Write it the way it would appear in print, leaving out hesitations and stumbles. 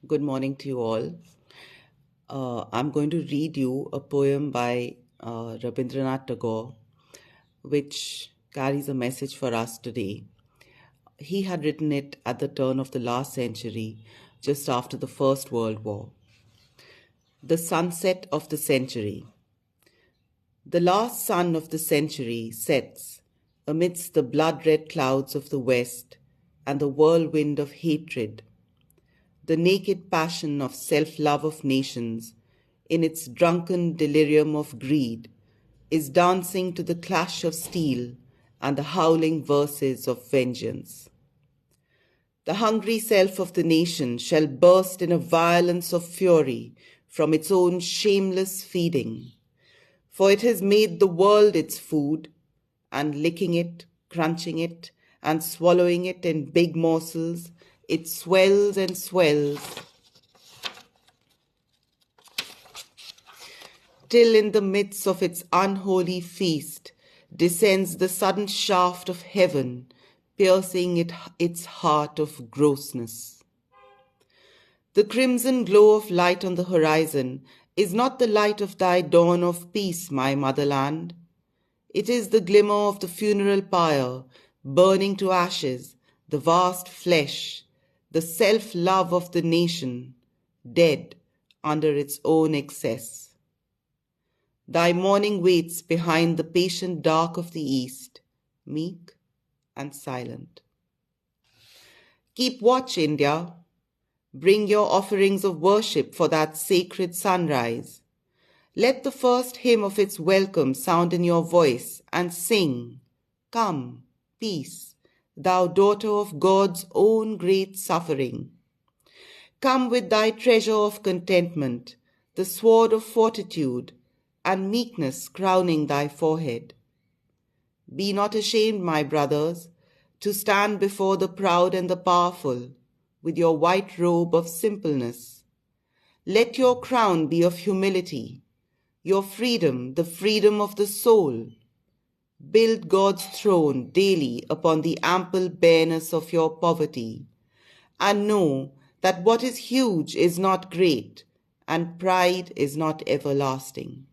Good morning to you all. I'm going to read you a poem by Rabindranath Tagore, which carries a message for us today. He had written it at the turn of the last century, just after the First World War. The sunset of the century. The last sun of the century sets amidst the blood-red clouds of the west and the whirlwind of hatred, the naked passion of self-love of nations, in its drunken delirium of greed, is dancing to the clash of steel and the howling verses of vengeance. The hungry self of the nation shall burst in a violence of fury from its own shameless feeding, for it has made the world its food, and licking it, crunching it, and swallowing it in big morsels, it swells and swells, till in the midst of its unholy feast descends the sudden shaft of heaven, piercing its heart of grossness. The crimson glow of light on the horizon is not the light of thy dawn of peace, my motherland. It is the glimmer of the funeral pyre, burning to ashes the vast flesh, the self-love of the nation, dead under its own excess. Thy morning waits behind the patient dark of the east, meek and silent. Keep watch, India. Bring your offerings of worship for that sacred sunrise. Let the first hymn of its welcome sound in your voice and sing, "Come, peace, thou daughter of God's own great suffering. Come with thy treasure of contentment, the sword of fortitude, and meekness crowning thy forehead. Be not ashamed, my brothers, to stand before the proud and the powerful with your white robe of simpleness. Let your crown be of humility, your freedom the freedom of the soul. Build God's throne daily upon the ample bareness of your poverty, and know that what is huge is not great, and pride is not everlasting."